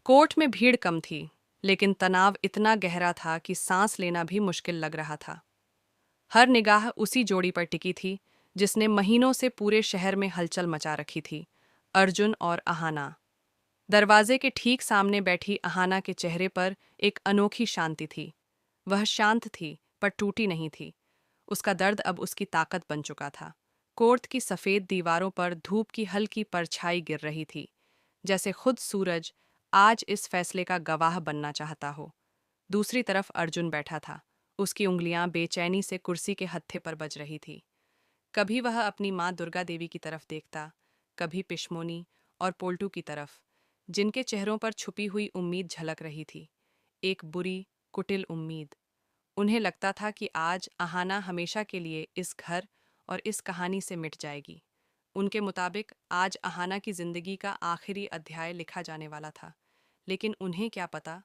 Court में भीड़ कम थी, लेकिन तनाव इतना गहरा था कि सांस लेना भी मुश्किल लग रहा था। हर निगाह उसी जोड़ी पर टिकी थी, जिसने महीनों से पूरे शहर में हलचल मचा रखी थी, अर्जुन और अहाना। दरवाजे के ठीक सामने बैठी अहाना के चेहरे पर एक अनोखी शांति थी। वह शांत थी, पर टूटी नहीं थी। उसका दर्द अब उसकी ताकत बन चुका था। कोर्ट की सफेद दीवारों पर धूप की हल्की परछाई गिर रही थी, जैसे खुद सूरज आज इस फैसले का गवाह बनना चाहता हो। दूसरी तरफ अर्जुन बैठा था। उसकी उंगलियां बेचैनी से कुर्सी के हत्थे पर बज रही थी। कभी वह अपनी माँ दुर्गा देवी की तरफ देखता, कभी पिशमोनी और पोल्टू की तरफ, जिनके चेहरों पर छुपी हुई उम्मीद झलक रही थी, एक बुरी, कुटिल उम्मीद। उन्हें लगता था कि आज अहाना हमेशा के लिए इस घर और इस कहानी से मिट जाएगी। उनके मुताबिक आज अहाना की जिंदगी का आखिरी अध्याय लिखा जाने वाला था। लेकिन उन्हें क्या पता,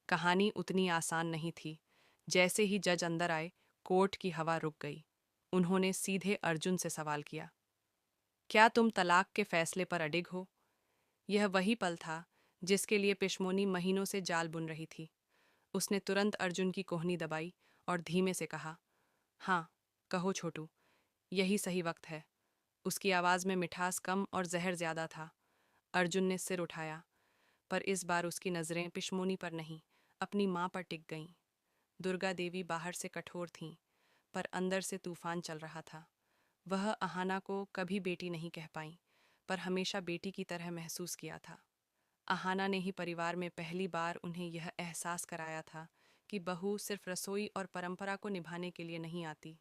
कहानी उतनी आसान नहीं थी। जैसे ही जज अंदर आए, कोर्ट की हवा रुक गई। उन्होंने सीधे अर्जुन से सवाल किया, क्या तुम तलाक के फैसले पर अडिग हो? यह वही पल था जिसके लिए पिशमोनी महीनों से जाल बुन रही थी। उसने तुरंत अर्जुन की कोहनी दबाई और धीमे से कहा, हाँ, कहो छोटू, यही सही वक्त है। उसकी आवाज़ में मिठास कम और जहर ज्यादा था। अर्जुन ने सिर उठाया, पर इस बार उसकी नज़रें पिशमोनी पर नहीं, अपनी माँ पर टिक गईं। दुर्गा देवी बाहर से कठोर थीं, पर अंदर से तूफान चल रहा था। वह अहाना को कभी बेटी नहीं कह पाई, पर हमेशा बेटी की तरह महसूस किया था। अहाना ने ही परिवार में पहली बार उन्हें यह एहसास कराया था कि बहू सिर्फ रसोई और परंपरा को निभाने के लिए नहीं आती।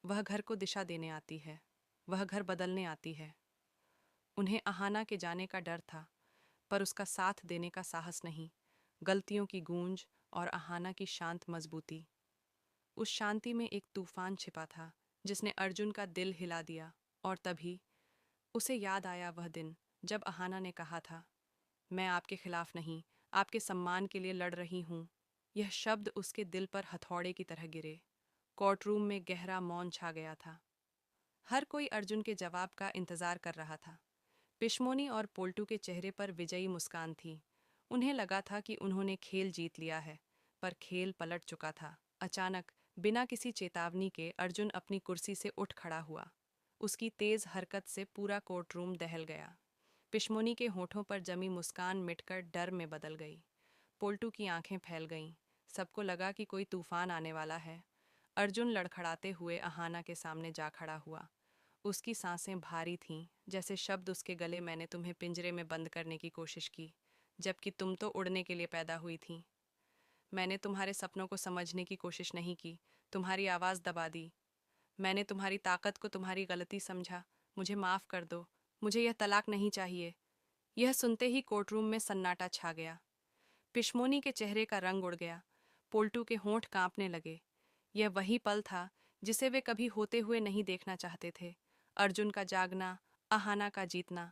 वह घर को दिशा देने आती है, वह घर बदलने आती है। उन्हें अहाना के जाने का डर था, पर उसका साथ देने का साहस नहीं। गलतियों की गूंज और अहाना की शांत मजबूती, उस शांति में एक तूफान छिपा था जिसने अर्जुन का दिल हिला दिया। और तभी उसे याद आया वह दिन जब अहाना ने कहा था, मैं आपके खिलाफ नहीं, आपके सम्मान के लिए लड़ रही हूँ। यह शब्द उसके दिल पर हथौड़े की तरह गिरे। कोर्टरूम में गहरा मौन छा गया था। हर कोई अर्जुन के जवाब का इंतजार कर रहा था। पिशमोनी और पोल्टू के चेहरे पर विजयी मुस्कान थी। उन्हें लगा था कि उन्होंने खेल जीत लिया है, पर खेल पलट चुका था। अचानक, बिना किसी चेतावनी के, अर्जुन अपनी कुर्सी से उठ खड़ा हुआ। उसकी तेज हरकत से पूरा कोर्टरूम दहल गया। पिशमोनी के होठों पर जमी मुस्कान मिटकर डर में बदल गई। पोल्टू की आंखें फैल गईं। सबको लगा कि कोई तूफान आने वाला है। अर्जुन लड़खड़ाते हुए अहाना के सामने जा खड़ा हुआ। उसकी सांसें भारी थीं, जैसे शब्द उसके गले, मैंने तुम्हें पिंजरे में बंद करने की कोशिश की, जबकि तुम तो उड़ने के लिए पैदा हुई थीं। मैंने तुम्हारे सपनों को समझने की कोशिश नहीं की, तुम्हारी आवाज़ दबा दी। मैंने तुम्हारी ताकत को तुम्हारी गलती समझा। मुझे माफ़ कर दो। मुझे यह तलाक नहीं चाहिए। यह सुनते ही कोर्टरूम में सन्नाटा छा गया। पिशमोनी के चेहरे का रंग उड़ गया। पोल्टू के होंठ कांपने लगे। यह वही पल था जिसे वे कभी होते हुए नहीं देखना चाहते थे। अर्जुन का जागना, अहाना का जीतना।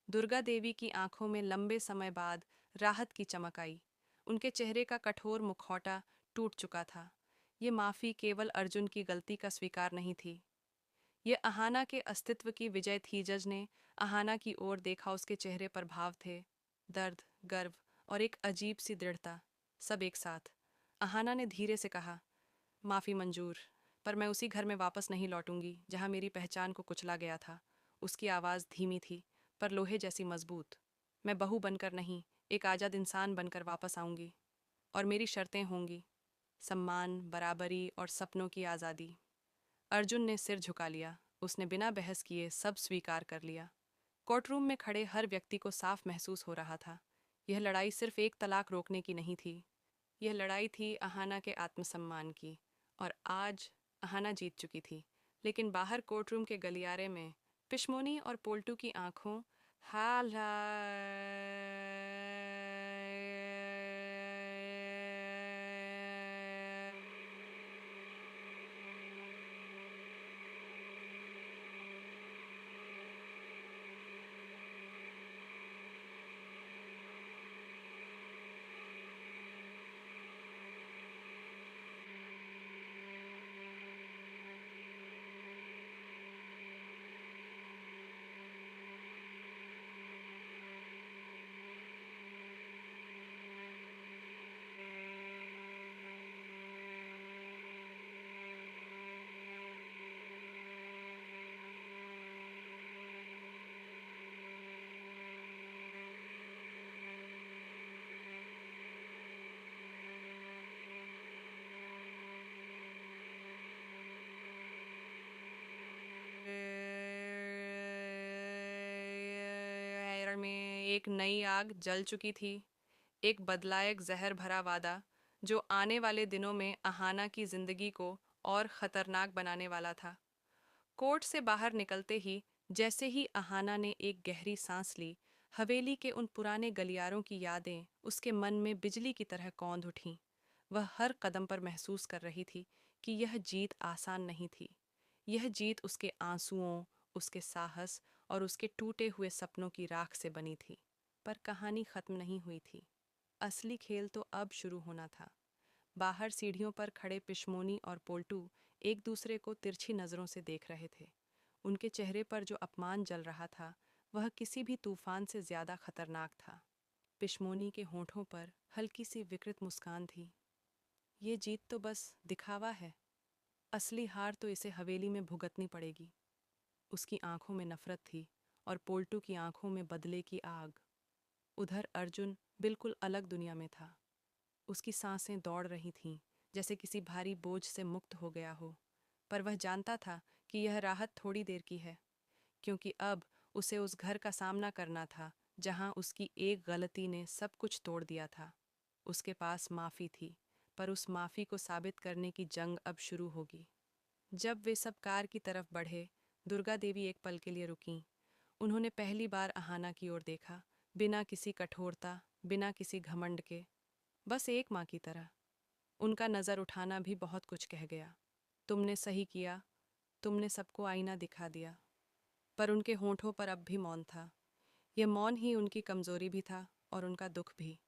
दुर्गा देवी की आंखों में लंबे समय बाद राहत की चमक आई। उनके चेहरे का कठोर मुखौटा टूट चुका था। ये माफ़ी केवल अर्जुन की गलती का स्वीकार नहीं थी, ये अहाना के अस्तित्व की विजय थी। जज ने अहाना की ओर देखा। उसके चेहरे पर भाव थे, दर्द, गर्व और एक अजीब सी दृढ़ता, सब एक साथ। अहाना ने धीरे से कहा, माफ़ी मंजूर, पर मैं उसी घर में वापस नहीं लौटूंगी जहां मेरी पहचान को कुचला गया था। उसकी आवाज़ धीमी थी, पर लोहे जैसी मजबूत। मैं बहू बनकर नहीं, एक आज़ाद इंसान बनकर वापस आऊंगी। और मेरी शर्तें होंगी, सम्मान, बराबरी और सपनों की आज़ादी। अर्जुन ने सिर झुका लिया। उसने बिना बहस किए सब स्वीकार कर लिया। कोर्टरूम में खड़े हर व्यक्ति को साफ महसूस हो रहा था, यह लड़ाई सिर्फ एक तलाक रोकने की नहीं थी। यह लड़ाई थी अहाना के आत्मसम्मान की। और आज अहाना जीत चुकी थी, लेकिन बाहर कोर्टरूम के गलियारे में पिशमोनी और पोल्टू की आंखों हाल एक नई आग जल चुकी थी, एक बदलायक जहर भरा वादा जो आने वाले दिनों में अहाना की जिंदगी को और खतरनाक बनाने वाला था। कोर्ट से बाहर निकलते ही जैसे ही अहाना ने एक गहरी सांस ली, हवेली के उन पुराने गलियारों की यादें उसके मन में बिजली की तरह कौंध उठीं। वह हर कदम पर महसूस कर रही थी कि यह जीत आसान नहीं थी। यह जीत उसके आंसुओं, उसके साहस और उसके टूटे हुए सपनों की राख से बनी थी। पर कहानी खत्म नहीं हुई थी। असली खेल तो अब शुरू होना था। बाहर सीढ़ियों पर खड़े पिशमोनी और पोल्टू एक दूसरे को तिरछी नजरों से देख रहे थे। उनके चेहरे पर जो अपमान जल रहा था, वह किसी भी तूफान से ज्यादा खतरनाक था। पिशमोनी के होठों पर हल्की सी विकृत मुस्कान थी। ये जीत तो बस दिखावा है, असली हार तो इसे हवेली में भुगतनी पड़ेगी। उसकी आंखों में नफरत थी और पोल्टू की आंखों में बदले की आग। उधर अर्जुन बिल्कुल अलग दुनिया में था। उसकी सांसें दौड़ रही थीं, जैसे किसी भारी बोझ से मुक्त हो गया हो। पर वह जानता था कि यह राहत थोड़ी देर की है, क्योंकि अब उसे उस घर का सामना करना था जहां उसकी एक गलती ने सब कुछ तोड़ दिया था। उसके पास माफ़ी थी, पर उस माफ़ी को साबित करने की जंग अब शुरू होगी। जब वे सब कार की तरफ बढ़े, दुर्गा देवी एक पल के लिए रुकीं। उन्होंने पहली बार अहाना की ओर देखा, बिना किसी कठोरता, बिना किसी घमंड के, बस एक माँ की तरह। उनका नज़र उठाना भी बहुत कुछ कह गया। तुमने सही किया, तुमने सबको आईना दिखा दिया। पर उनके होंठों पर अब भी मौन था। यह मौन ही उनकी कमजोरी भी था और उनका दुख भी।